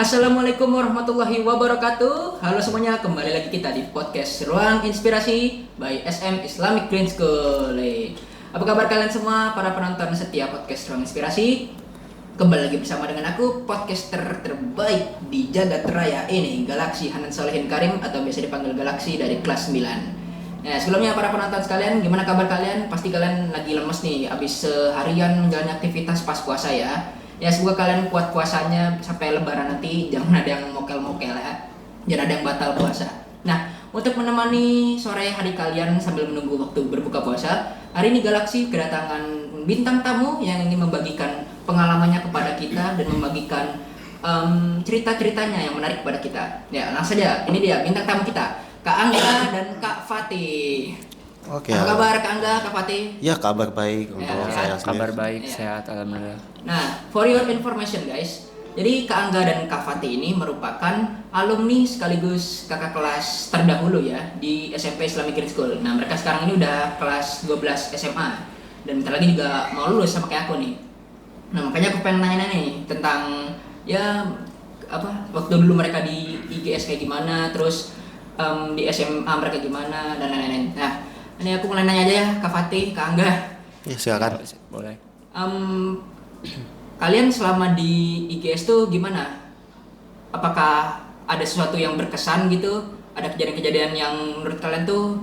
Assalamualaikum warahmatullahi wabarakatuh. Halo semuanya, kembali lagi kita di podcast Ruang Inspirasi by SM Islamic Green School. Apa kabar kalian semua para penonton setia podcast Ruang Inspirasi? Kembali lagi bersama dengan aku, podcaster terbaik di jagat raya ini, Galaksi Hanan Solehin Karim atau biasa dipanggil Galaksi dari kelas 9. Nah, sebelumnya para penonton sekalian, gimana kabar kalian? Pasti kalian lagi lemes nih, habis seharian menjalani aktivitas pas puasa ya. Ya semoga kalian kuat puasanya sampai lebaran nanti, jangan ada yang mokel-mokel ya, jangan ada yang batal puasa. Nah, untuk menemani sore hari kalian sambil menunggu waktu berbuka puasa, hari ini Galaksi kedatangan bintang tamu yang ingin membagikan pengalamannya kepada kita dan membagikan cerita-ceritanya yang menarik kepada kita. Ya, langsung saja, ini dia bintang tamu kita, Kak Angga dan Kak Fatih. Oke. Apa kabar Kak Angga, Kak Fatih? Ya, kabar baik untuk saya sendiri. Kabar baik, Ya. sehat, alhamdulillah. Nah, for your information guys, jadi Kak Angga dan Kak Fatih ini merupakan alumni sekaligus kakak kelas terdahulu ya di SMP Islamic Green School. Nah, mereka sekarang ini udah kelas 12 SMA dan bentar lagi juga mau lulus sama kayak aku nih. Nah, makanya aku pengen nanya nih tentang ya waktu dulu mereka di IGS kayak gimana, terus di SMA mereka gimana dan lain-lain. Nah, ini aku mulai nanya aja ya, Kak Fatih, Kak Angga. Ya, silakan. Boleh. Kalian selama di IGS tuh gimana? Apakah ada sesuatu yang berkesan gitu? Ada kejadian-kejadian yang menurut kalian tuh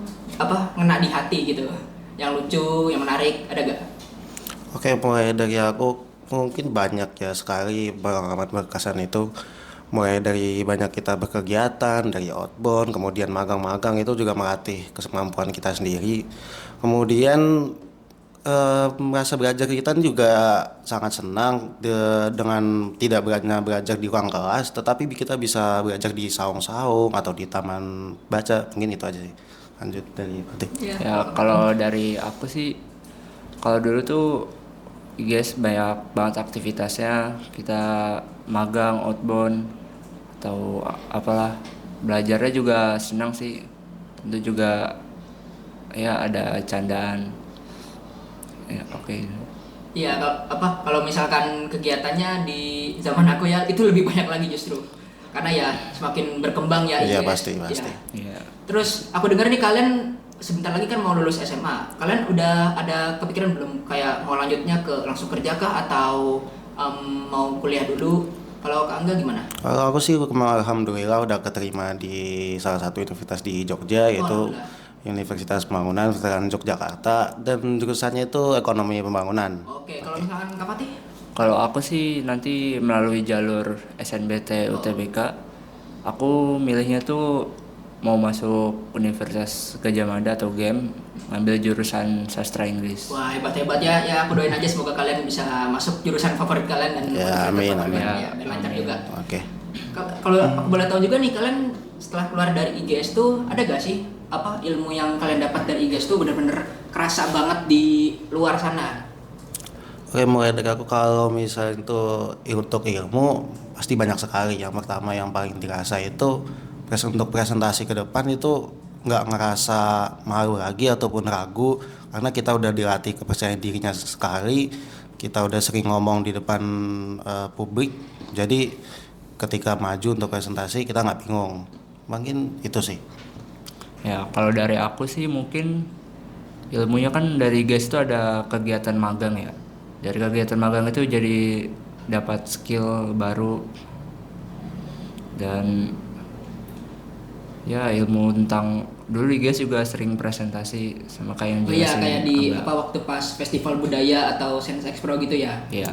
ngena di hati gitu? Yang lucu, yang menarik, ada gak? Oke, mulai dari aku mungkin banyak ya sekali pengalaman berkesan itu. Mulai dari banyak kita berkegiatan, dari outbound, kemudian magang-magang itu juga melatih kemampuan kita sendiri. Kemudian merasa belajar kita juga sangat senang dengan tidak belajar di ruang kelas, tetapi kita bisa belajar di saung-saung atau di taman baca. Mungkin itu aja sih. Lanjut dari Fatih. Ya, kalau dari aku sih, kalau dulu tuh IGS banyak banget aktivitasnya. Kita magang, outbound, atau apalah. Belajarnya juga senang sih. Tentu juga ya ada candaan. Ya, oke. Iya, kalau misalkan kegiatannya di zaman aku ya itu lebih banyak lagi justru. Karena ya semakin berkembang ya Iya, IGS. pasti. Ya. Iya. Terus aku dengar nih kalian sebentar lagi kan mau lulus SMA. Kalian udah ada kepikiran belum kayak mau lanjutnya ke langsung kerja kah atau mau kuliah dulu? Kalau Kak Angga gimana? Kalau aku sih alhamdulillah udah keterima di salah satu universitas di Jogja, yaitu Universitas Pembangunan Veteran Yogyakarta, dan jurusannya itu ekonomi pembangunan. Oke, kalau misalkan Kak Fatih? Kalau aku sih nanti melalui jalur SNBT UTBK, aku milihnya tuh mau masuk Universitas Gadjah Mada atau GEM, ngambil jurusan sastra Inggris. Wah, hebat-hebat ya. Ya aku doain aja semoga kalian bisa masuk jurusan favorit kalian dan Ya, amin, favorit amin. kalian, ya, dan lancar juga. Oke. Kalau aku boleh tahu juga nih, kalian setelah keluar dari IGS tuh ada gak sih ilmu yang kalian dapat dari IGS tuh bener-bener kerasa banget di luar sana? Oke, mulai dari aku, kalau misalnya itu untuk ilmu pasti banyak sekali. Yang pertama yang paling dirasa itu untuk presentasi ke depan itu nggak ngerasa malu lagi ataupun ragu, karena kita udah dilatih kepercayaan dirinya sekali. Kita udah sering ngomong di depan publik, jadi ketika maju untuk presentasi kita nggak bingung. Mungkin itu sih. Ya, kalau dari aku sih mungkin ilmunya kan dari GES itu ada kegiatan magang ya. Dari kegiatan magang itu jadi dapat skill baru dan ya ilmu tentang dulu di GES juga sering presentasi sama kayak yang Oh iya, jelasin kayak di Angga. waktu pas festival budaya atau Sense Expo gitu ya. Ya,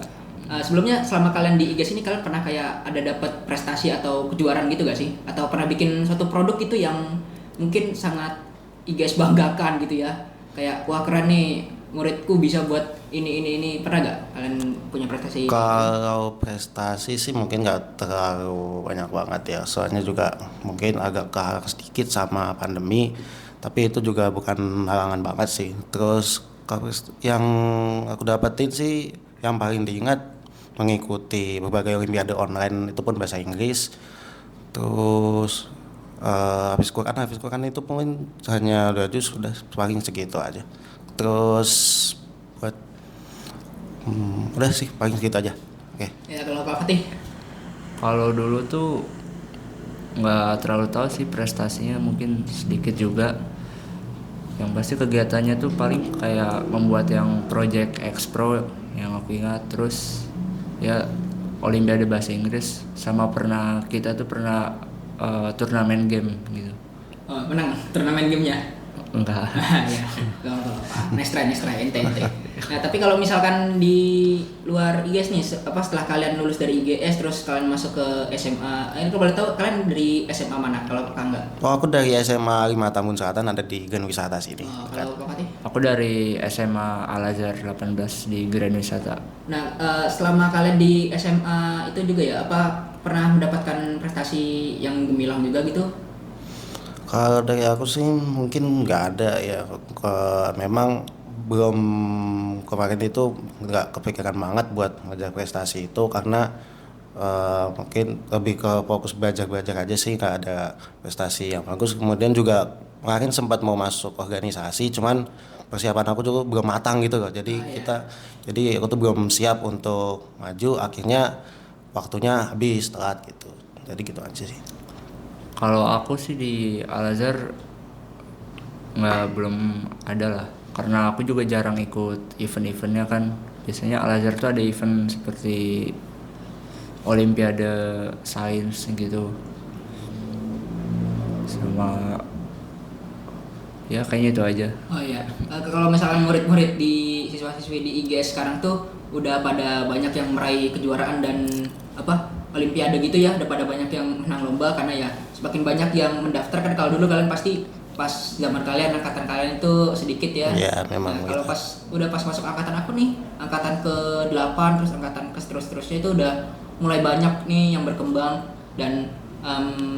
Sebelumnya selama kalian di IGS ini kalian pernah kayak ada dapat prestasi atau kejuaraan gitu gak sih? Atau pernah bikin suatu produk gitu yang mungkin sangat IGS banggakan gitu ya? Kayak wah keren nih, muridku bisa buat ini. Pernah gak kalian punya prestasi? Kalau prestasi sih mungkin nggak terlalu banyak banget ya, soalnya juga mungkin agak kehalang sedikit sama pandemi, tapi itu juga bukan halangan banget sih. Terus kalau yang aku dapetin sih yang paling diingat mengikuti berbagai olimpiade online, itu pun bahasa Inggris. Terus habis Quran itu mungkin hanya 2 juz, sudah paling segitu aja. Terus buat udah sih paling segitu aja. Oke. Ya kalau Kak Fatih? Kalau dulu tuh nggak terlalu tahu sih prestasinya, mungkin sedikit juga. Yang pasti kegiatannya tuh paling kayak membuat yang project X-Pro yang aku ingat, terus ya Olimpiade bahasa Inggris, sama kita tuh pernah turnamen game gitu. Oh, menang turnamen gamenya. Enggak. Ya, gak apa-apa. Nice try, ente. Nah, tapi kalau misalkan di luar IGS nih, setelah kalian lulus dari IGS terus kalian masuk ke SMA, ini kalau boleh tahu kalian dari SMA mana? Kalau kakak enggak? Oh, aku dari SMA 5 Tambun Selatan, ada di Gen Wisata sini. Oh, kalau Kak Fatih? Aku dari SMA Al Azhar 18 di Grand Wisata. Nah, selama kalian di SMA itu juga ya, apa pernah mendapatkan prestasi yang gemilang juga gitu? Kalau dari aku sih mungkin nggak ada ya. Memang belum kemarin itu nggak kepikiran banget buat ngejar prestasi itu karena mungkin lebih ke fokus belajar aja sih, nggak ada prestasi yang bagus. Kemudian juga kemarin sempat mau masuk organisasi, cuman persiapan aku juga belum matang gitu loh. Jadi aku tuh belum siap untuk maju. Akhirnya waktunya habis telat gitu. Jadi gitu aja sih. Kalau aku sih di Al Azhar belum ada lah, karena aku juga jarang ikut event-eventnya kan. Biasanya Al Azhar tuh ada event seperti Olimpiade Sains gitu, sama ya kayaknya itu aja. Oh iya, kalau misalkan murid-murid di siswa-siswi di IGS sekarang tuh udah pada banyak yang meraih kejuaraan dan Olimpiade gitu ya, udah pada banyak yang menang lomba karena ya semakin banyak yang mendaftar kan. Kalau dulu kalian pasti pas zaman kalian, angkatan kalian itu sedikit ya. Iya, memang Nah, kalau gitu. pas masuk angkatan aku nih, angkatan ke-8 terus angkatan ke seterusnya itu udah mulai banyak nih yang berkembang dan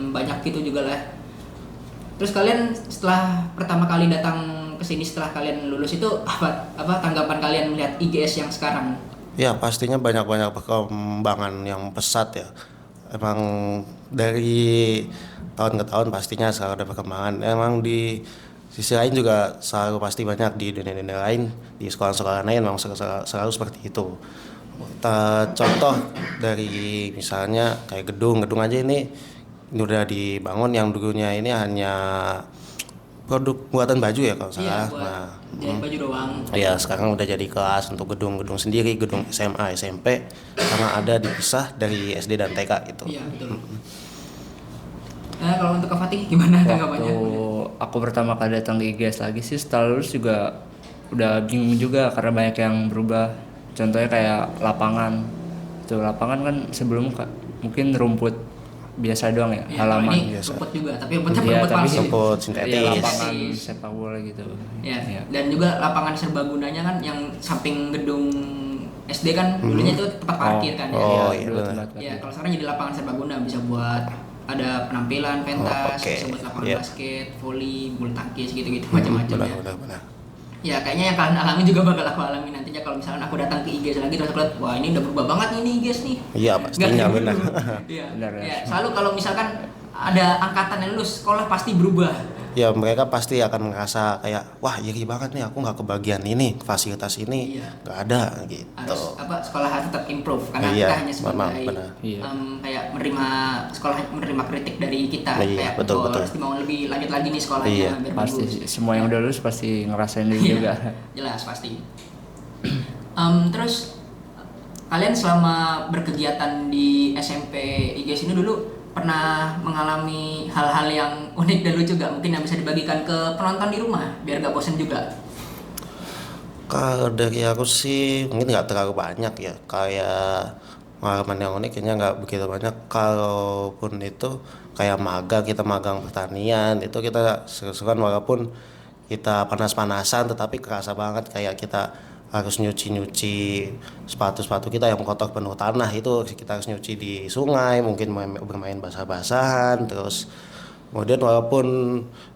banyak gitu juga lah. Terus kalian setelah pertama kali datang ke sini setelah kalian lulus itu apa tanggapan kalian melihat IGS yang sekarang? Ya pastinya banyak perkembangan yang pesat ya. Emang dari tahun ke tahun pastinya selalu ada perkembangan. Emang di sisi lain juga selalu pasti banyak di dunia lain, di sekolah-sekolah lain memang selalu seperti itu. Contoh dari misalnya kayak gedung aja ini udah dibangun, yang dulunya ini hanya produk buatan baju ya kalau Iya, salah. buat jahit baju doang. Ya sekarang udah jadi kelas untuk gedung sendiri, gedung SMA, SMP, karena ada dipisah dari SD dan TK gitu. Iya, betul. Nah, kalau untuk Kak Fatih gimana tanggapannya? Waktu aku pertama kali datang ke IGS lagi sih, setelah lulus juga udah bingung juga karena banyak yang berubah. Contohnya kayak lapangan. Tuh lapangan kan sebelum mungkin rumput biasa doang ya, Ya, halaman. ini biasa. rumput juga, tapi rumputnya Iya, rumput tapi palsu. rumput sintetis. Iya, lapangan Sintetis. sepak bola gitu. Ya, Iya. dan juga lapangan serbagunanya kan yang samping gedung SD kan dulunya itu tempat parkir kan ya. Oh, Iya, iya, dulu benar. tempat Ya, parkir. kalau sekarang jadi lapangan serbaguna, bisa buat ada penampilan pentas, oke. bisa buat lapangan Iya. basket, voli, bulu tangkis gitu-gitu macam-macam ya. Benar. Ya kayaknya yang kalian alami juga bakal aku alami nantinya kalau misalkan aku datang ke IGS lagi terus aku lihat wah ini udah berubah banget nih IGS nih. Iya Nggak pastinya kayak benar. dulu. Iya. Benar, ya. Ya, selalu kalau misalkan ada angkatan yang lulus sekolah pasti berubah. Ya mereka pasti akan ngerasa kayak wah iri banget nih, aku nggak kebagian ini, fasilitas ini Iya. nggak ada gitu. Harus sekolah harus tetap improve karena Iya, kita hanya sebagai memang, benar. Iya. kayak menerima kritik dari kita Iya, kayak betul. pasti mau lebih lanjut lagi nih sekolahnya Iya, biar Pasti bagus. sih, semua yang udah lulus pasti ngerasain itu Iya, juga. jelas pasti. Terus kalian selama berkegiatan di SMP IGS ini dulu pernah mengalami hal-hal yang unik dan lucu gak? Mungkin yang bisa dibagikan ke penonton di rumah biar gak bosen juga. Kalau dari aku sih mungkin nggak terlalu banyak ya, kayak pengalaman yang unik kayaknya nggak begitu banyak. Kalaupun itu kayak kita magang pertanian, itu kita seru-seruan walaupun kita panas-panasan tetapi kerasa banget kayak kita harus nyuci sepatu kita yang kotor penuh tanah, itu kita harus nyuci di sungai, mungkin bermain basah-basahan, terus kemudian walaupun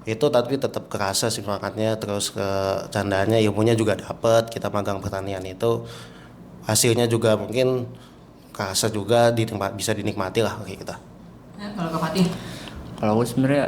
itu tapi tetap kerasa sih semangatnya, terus kecandaannya, ilmunya juga dapet. Kita magang pertanian itu hasilnya juga mungkin kerasa juga bisa dinikmati lah kayak kita. Ya, kalau Kak Fatih, Kalau aku sebenarnya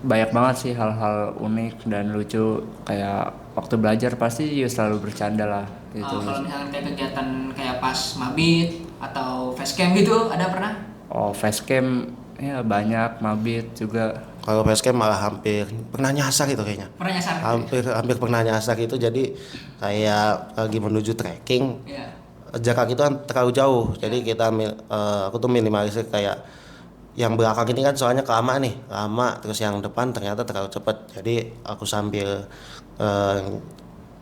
banyak banget sih hal-hal unik dan lucu, kayak waktu belajar pasti juga selalu bercanda lah gitu. kalau misalkan kayak kegiatan kayak pas mabit atau facecamp gitu ada pernah? Oh, facecam ya banyak, mabit juga. Kalau basecamp malah hampir pernah nyasar itu kayaknya. Pernah nyasar? Hampir pernah nyasar itu, jadi kayak lagi menuju trekking. Iya. Jarak itu kan terlalu jauh, jadi aku tuh minimalisir kayak yang belakang ini kan soalnya lama, terus yang depan ternyata terlalu cepat, jadi aku sambil eh,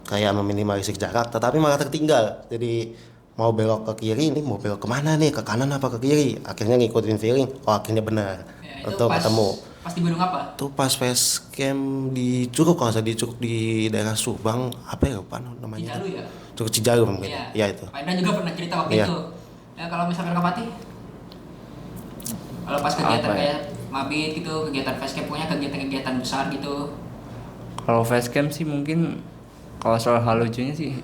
kayak meminimalisir jarak, tetapi malah tertinggal. Jadi mau belok ke kiri, ini mau belok kemana nih, ke kanan apa ke kiri, akhirnya ngikutin feeling, akhirnya benar Ya, itu untuk pas, ketemu. pas di gunung apa? Tuh pas face camp di Curug, kalau saya di Curug di daerah Subang, apa ya lupa namanya. Cijalu ya? Curug Cijalu mungkin. Iya. Ya itu. Pak Indra juga pernah cerita waktu Iya. itu. Ya kalau misalkan Kak Fatih, kalau pas kegiatan Apa ya? kayak mabit gitu, kegiatan facecamp, punya kegiatan-kegiatan besar gitu. Kalau facecam sih mungkin kalau soal hal lucunya sih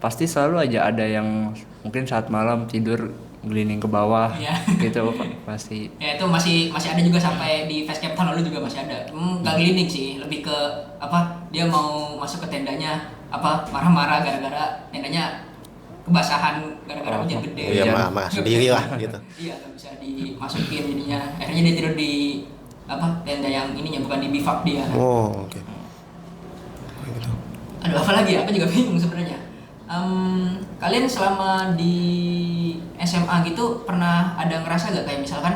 pasti selalu aja ada yang mungkin saat malam tidur gelining ke bawah Iya. gitu pasti. Ya itu masih ada juga sampai di facecamp tahun lalu juga masih ada. Gak klinik sih, lebih ke apa? Dia mau masuk ke tendanya, apa marah-marah gara-gara tendanya kebasahan gara-gara Oh, hujan gede. Iya, Hujan. marah sendiri lah gitu. Iya, nggak bisa dimasukin jadinya. Akhirnya dia tidur di apa? Tenda yang ininya, bukan di bivak dia. Oh, oke. Gitu. Aduh, apa lagi ya? Aku juga bingung sebenarnya. Kalian selama di SMA gitu pernah ada ngerasa gak kayak misalkan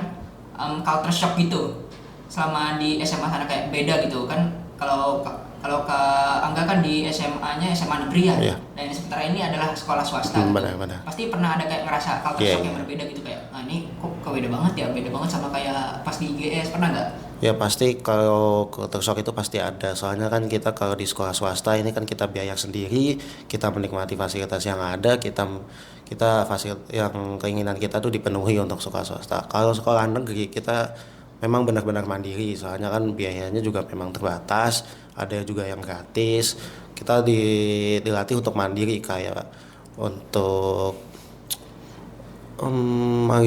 culture shock gitu selama di SMA sana, kayak beda gitu kan? Kalau ke Angga kan di SMA-nya SMA negeri ya, Iya. dan sementara ini adalah sekolah swasta gitu. Benar. Pasti pernah ada kayak ngerasa culture Iya, shock yang iya. berbeda gitu, kayak ini kok beda banget ya, beda banget sama kayak pas di IGS, pernah nggak? Ya pasti kalau culture shock itu pasti ada. Soalnya kan kita kalau di sekolah swasta ini kan kita biaya sendiri, kita menikmati fasilitas yang ada, kita fasilitas yang keinginan kita tuh dipenuhi untuk sekolah swasta. Kalau sekolah negeri kita memang benar-benar mandiri, soalnya kan biayanya juga memang terbatas, ada juga yang gratis. Kita dilatih untuk mandiri, kayak untuk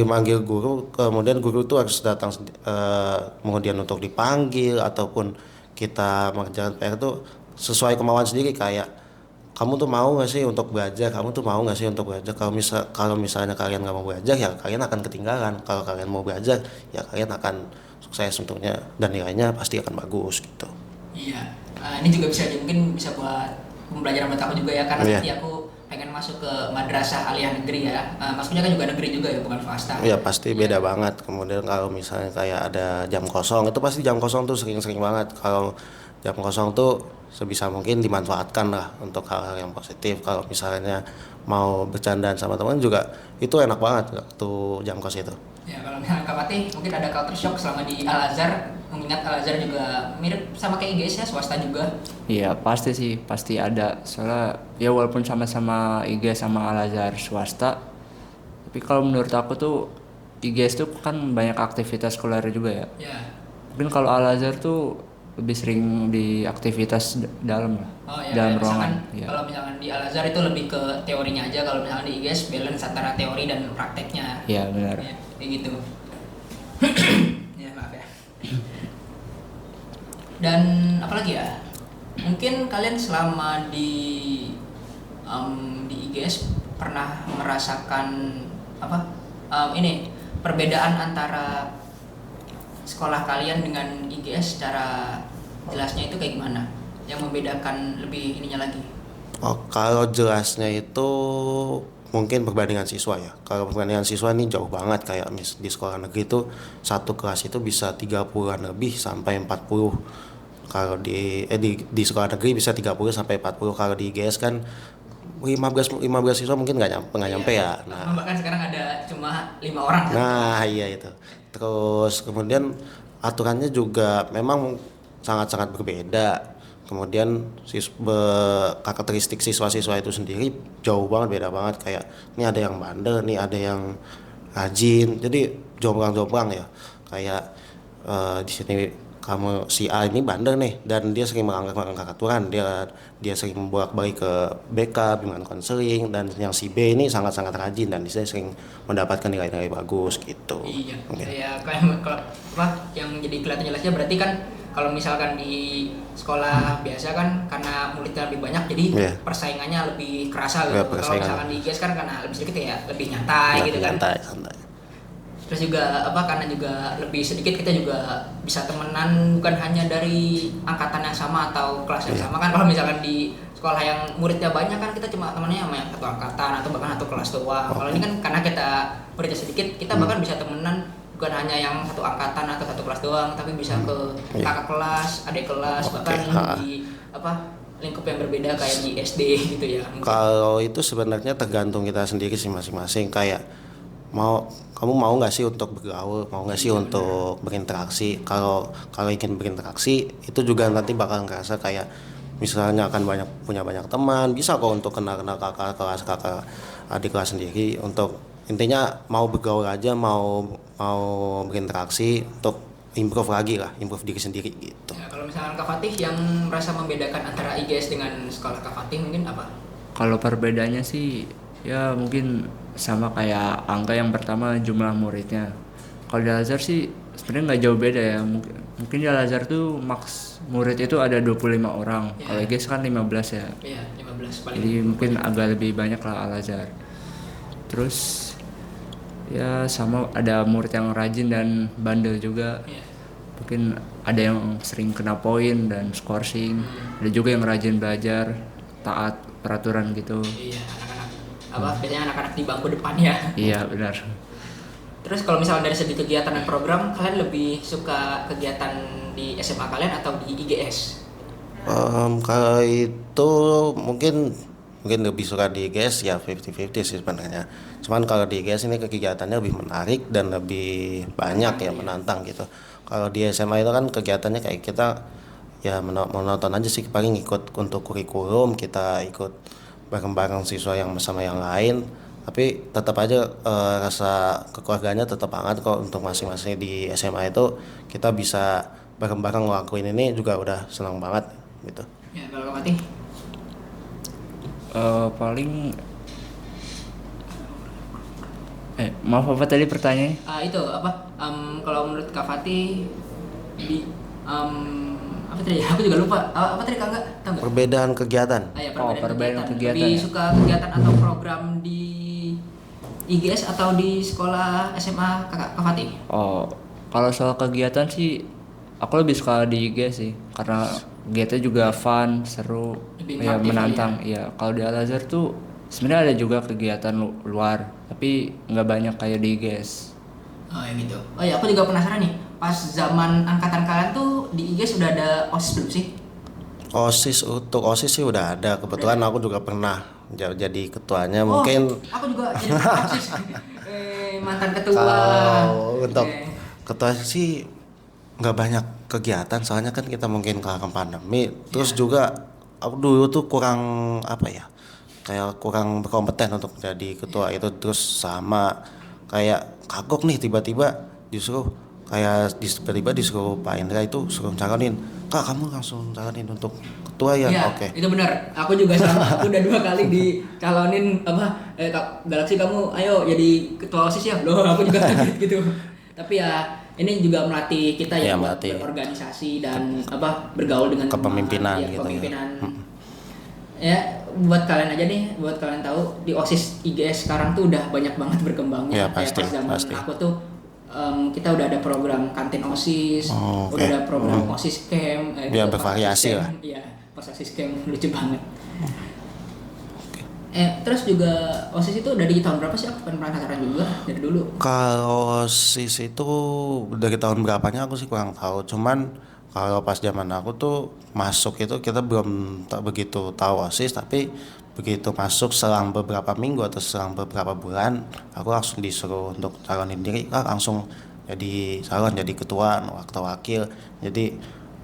manggil guru, kemudian guru tuh harus datang kemudian untuk dipanggil, ataupun kita mengerjakan PR tuh sesuai kemauan sendiri, kayak kamu tuh mau nggak sih untuk belajar, kalau misalnya kalian nggak mau belajar ya kalian akan ketinggalan, kalau kalian mau belajar ya kalian akan sukses tentunya, dan nilainya pasti akan bagus gitu. Iya, ini juga mungkin bisa buat pembelajaran buat aku juga ya, karena Iya. nanti aku pengen masuk ke madrasah aliyah negeri ya. Maksudnya kan juga negeri juga ya, bukan swasta. Ya pasti beda banget. Kemudian kalau misalnya kayak ada jam kosong, itu pasti jam kosong tuh sering-sering banget. Kalau jam kosong tuh sebisa mungkin dimanfaatkan lah untuk hal-hal yang positif. Kalau misalnya mau bercandaan sama teman juga, itu enak banget tuh jam kos itu. Ya kalau misalnya Kak Fatih mungkin ada culture shock selama di Al Azhar, mengingat Al Azhar juga mirip sama kayak IGS ya, swasta juga. Iya pasti sih, pasti ada. Soalnya ya walaupun sama-sama IGS sama Al Azhar swasta, tapi kalau menurut aku tuh IGS tuh kan banyak aktivitas sekolah juga ya. Ya. Mungkin kalau Al Azhar tuh lebih sering di aktivitas dalam lah, Oh ya, dalam kayak ruangan. misalkan Iya. kalau misalkan di Al Azhar itu lebih ke teorinya aja, kalau misalkan di IGS balance antara teori dan prakteknya. Iya benar. Ya, kayak gitu. Ya maaf ya. Dan apalagi ya? Mungkin kalian selama di IGS pernah merasakan apa? Ini perbedaan antara sekolah kalian dengan IGS secara jelasnya itu kayak gimana? Yang membedakan lebih ininya lagi? Oh, kalau jelasnya itu mungkin perbandingan siswa ya. Kalau perbandingan siswa ini jauh banget, kayak di sekolah negeri itu satu kelas itu bisa 30-an lebih sampai 40. Kalau di sekolah negeri bisa 30 sampai 40. Kalau di IGS kan 15 siswa mungkin nggak nyampe ya. Nah, Bahkan sekarang ada cuma 5 orang. Nah, iya itu. Terus kemudian aturannya juga memang sangat-sangat berbeda. Kemudian karakteristik siswa-siswa itu sendiri jauh banget, beda banget. Kayak ini ada yang bandel, nih ada yang rajin. Jadi jomplang-jomplang ya. Kayak di sini kamu si A ini bandel nih, dan dia sering melanggar aturan, dia sering bolak-balik ke BK, bimbingan konseling, dan yang si B ini sangat-sangat rajin dan dia sering mendapatkan nilai-nilai bagus gitu. Iya. Mungkin. Ya kalau apa yang jadi kelihatan jelasnya berarti kan kalau misalkan di sekolah biasa kan karena muridnya lebih banyak, jadi Iya. persaingannya lebih kerasa gitu. Iya, Kalau persaingan. misalkan di IGS kan karena lebih sedikit ya lebih nyantai gitu kan. Santai. Terus juga karena juga lebih sedikit kita juga bisa temenan bukan hanya dari angkatan yang sama atau kelas yang sama kan. Kalau misalkan di sekolah yang muridnya banyak kan kita cuma temennya sama yang satu angkatan atau bahkan satu kelas doang. Kalau ini kan karena kita muridnya sedikit, kita bahkan bisa temenan bukan hanya yang satu angkatan atau satu kelas doang, tapi bisa ke kakak kelas, adik kelas, bahkan di lingkup yang berbeda kayak di SD gitu ya. Kalau itu sebenarnya tergantung kita sendiri sih masing-masing, kayak kamu mau nggak sih untuk bergaul, mau nggak sih untuk berinteraksi. Kalau ingin berinteraksi itu juga nanti bakal ngerasa kayak misalnya akan punya banyak teman, bisa kok untuk kenal kakak kelas, kakak adik kelas sendiri. Untuk intinya mau bergaul aja, mau berinteraksi untuk improve diri sendiri gitu. Ya, kalau misalkan Kak Fatih yang merasa membedakan antara IGS dengan sekolah Kak Fatih mungkin apa? Kalau perbedaannya sih ya mungkin sama kayak angka yang pertama, jumlah muridnya. Kalau di Al-Azhar sih sebenarnya nggak jauh beda ya. Mungkin di Al-Azhar tuh maks murid itu ada 25 orang. Ya. Kalau IGS kan 15 ya. Iya, 15 paling. Jadi mungkin agak lebih banyak lah Al-Azhar. Terus ya sama ada murid yang rajin dan bandel juga. Ya. Mungkin ada yang sering kena poin dan skorsing. Ada juga yang rajin belajar, taat peraturan gitu. Iya, biasanya anak-anak di bangku depan ya. Iya benar. Terus kalau misalnya dari segi kegiatan dan program, kalian lebih suka kegiatan di SMA kalian atau di IGS? Kalau itu mungkin lebih suka di IGS ya 50-50 sih sebenarnya. Cuman kalau di IGS ini kegiatannya lebih menarik dan lebih banyak ya, menantang gitu. Kalau di SMA itu kan kegiatannya kayak kita ya menonton aja sih, paling ikut untuk kurikulum, kita ikut bareng-bareng siswa yang bersama yang lain, tapi tetap aja rasa kekeluarganya tetap hangat kok. Untuk masing-masing di SMA itu kita bisa bareng-bareng ngelakuin ini juga udah senang banget gitu. Ya, kalau Fatih? Paling maaf apa tadi pertanyaannya? Itu kalau menurut Kak Fatih di apa tadi? Aku juga lupa. Apa tadi Kak? Enggak? Tahu enggak? Perbedaan kegiatan. Ya, perbedaan kegiatan. Lebih suka kegiatan atau program di IGS atau di sekolah SMA Kak Fatih? Kalau soal kegiatan sih aku lebih suka di IG sih, karena kegiatan juga fun, seru, Lebih ya aktif menantang. Iya, kalau di Al-Azhar tuh sebenarnya ada juga kegiatan luar, tapi nggak banyak kayak di IGS. Oh ya gitu. Oh ya, aku juga penasaran nih. Pas zaman angkatan kalian tuh di IGS sudah ada OSIS belum sih? Untuk OSIS sih udah ada. Kebetulan aku juga pernah jadi ketuanya. Mungkin aku juga jadi OSIS. Mantan ketua. Kalau untuk ketua sih nggak banyak kegiatan, soalnya kan kita mungkin karena pandemi. Terus juga aku dulu tuh kurang kayak kurang berkompeten untuk jadi ketua itu. Terus sama kayak kagok nih tiba-tiba disuruh Pak Indra itu suruh calonin, Kak kamu langsung calonin untuk ketua ya? Oke. Itu benar, aku juga sama. Aku udah 2 kali dicalonin Galaxy kamu ayo jadi ketua OSIS ya. Loh, aku juga kaget gitu. Tapi ya ini juga melatih kita ya berorganisasi dan bergaul dengan kepemimpinan gitu. Kepemimpinan. Ya. Ya, buat kalian aja nih, buat kalian tahu di OSIS IGS sekarang tuh udah banyak banget berkembangnya. Ya, pasti, pas zaman pasti. aku tuh kita udah ada program kantin OSIS, udah ada program OSIS camp, biar bervariasi lah. Iya, pas OSIS camp lucu banget. Terus juga OSIS itu dari tahun berapa sih? Aku penasaran juga dari dulu. Kalau OSIS itu dari tahun berapanya aku sih kurang tahu. Cuman kalau pas zaman aku tuh masuk itu kita belum tak begitu tahu OSIS, tapi begitu masuk selang beberapa minggu atau selang beberapa bulan aku langsung disuruh untuk calonin diri, langsung jadi calon, jadi ketua atau wakil. Jadi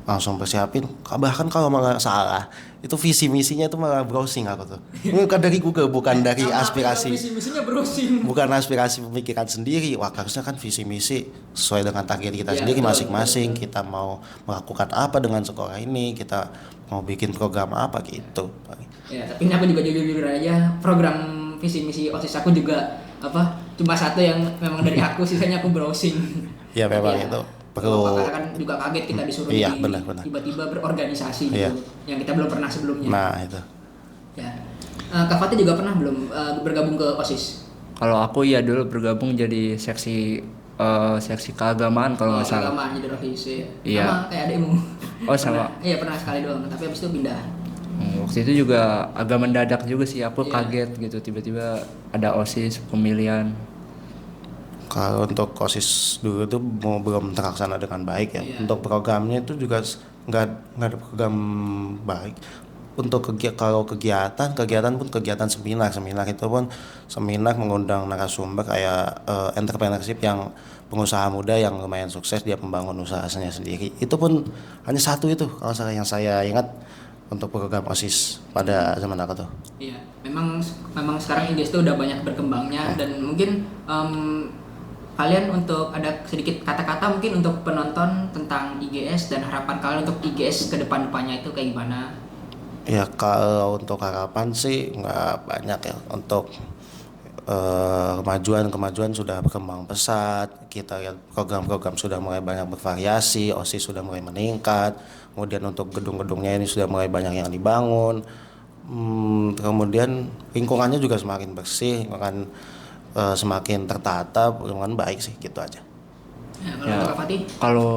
langsung persiapin, bahkan kalau malah salah itu visi misinya itu malah browsing aku tuh. Ini bukan dari Google, bukan dari aspirasi. Visi misinya browsing. Bukan aspirasi pemikiran sendiri. Wah, harusnya kan visi misi sesuai dengan target kita Ya, sendiri betul, masing-masing. betul. Kita mau melakukan apa dengan sekolah ini, kita mau bikin program apa gitu. Ya, tapi ini aku juga jujur aja, program visi misi OSIS aku juga cuma satu yang memang dari aku, sisanya aku browsing. Ya memang itu perlu. Karena kan juga kaget kita disuruh benar. tiba-tiba berorganisasi Iya. gitu, yang kita belum pernah sebelumnya. Nah itu. Ya. Kak Fatih juga pernah belum bergabung ke OSIS? Kalau aku ya dulu bergabung jadi seksi seksi keagamaan kalau nggak salah. Keagamaan jadi rohis ya. Iya. Sama kayak adikmu. Oh, sama. Iya pernah sekali doang, tapi habis itu pindah. Waktu itu juga agak mendadak juga sih, aku Iya. kaget gitu tiba-tiba ada OSIS pemilihan. Kalau untuk OSIS dulu tuh belum terlaksana dengan baik ya. Iya. Untuk programnya itu juga nggak ada program baik. Untuk kalau kegiatan pun kegiatan seminar itu pun seminar mengundang narasumber kayak entrepreneurship yang pengusaha muda yang lumayan sukses dia membangun usahanya sendiri. Itu pun hanya satu itu kalau yang saya ingat untuk program OSIS pada zaman aku tuh. Iya, memang sekarang IGS itu udah banyak berkembangnya dan mungkin kalian untuk ada sedikit kata-kata mungkin untuk penonton tentang IGS dan harapan kalian untuk IGS ke depan-depannya itu kayak gimana? Ya kalau untuk harapan sih nggak banyak ya. Untuk kemajuan sudah berkembang pesat. Kita lihat program-program sudah mulai banyak bervariasi, OSIS sudah mulai meningkat. Kemudian untuk gedung-gedungnya ini sudah mulai banyak yang dibangun. Kemudian lingkungannya juga semakin bersih, akan semakin tertata, lingkungan baik sih, gitu aja. Ya, kalau Ya, untuk Kak Fatih? kalau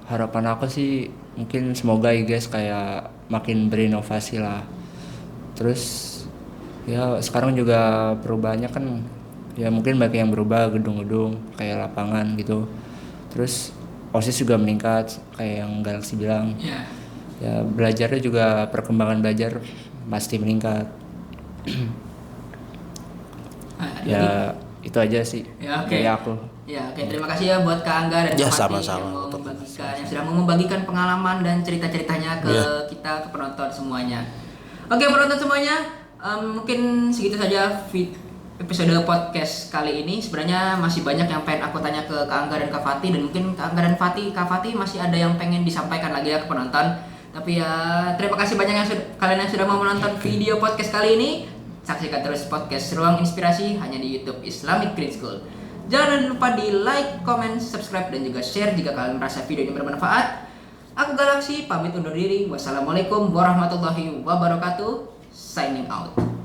harapan aku sih mungkin semoga IGS kayak makin berinovasi lah. Terus ya sekarang juga perubahannya kan ya mungkin banyak yang berubah, gedung-gedung kayak lapangan gitu. Terus OSIS juga meningkat kayak yang Galaxy bilang. Ya. Ya belajarnya juga perkembangan belajar pasti meningkat. Ya itu aja sih Ya, oke. dari aku. Ya, oke. Terima kasih ya buat Kak Angga dan Ya, Kak Fatih sama-sama. yang sudah mau membagikan pengalaman dan cerita-ceritanya ke Ya. kita, ke penonton semuanya. Oke, penonton semuanya, mungkin segitu saja episode podcast kali ini. Sebenarnya masih banyak yang pengen aku tanya ke Kak Angga dan Kak Fatih, dan mungkin Kak Angga dan Kak Fatih masih ada yang pengen disampaikan lagi ya ke penonton. Tapi ya terima kasih banyak kalian yang sudah mau menonton video podcast kali ini. Saksikan terus podcast Ruang Inspirasi hanya di YouTube Islamic Green School. Jangan lupa di like, comment, subscribe, dan juga share jika kalian merasa video ini bermanfaat. Aku Galaxy, pamit undur diri. Wassalamualaikum warahmatullahi wabarakatuh. Signing out.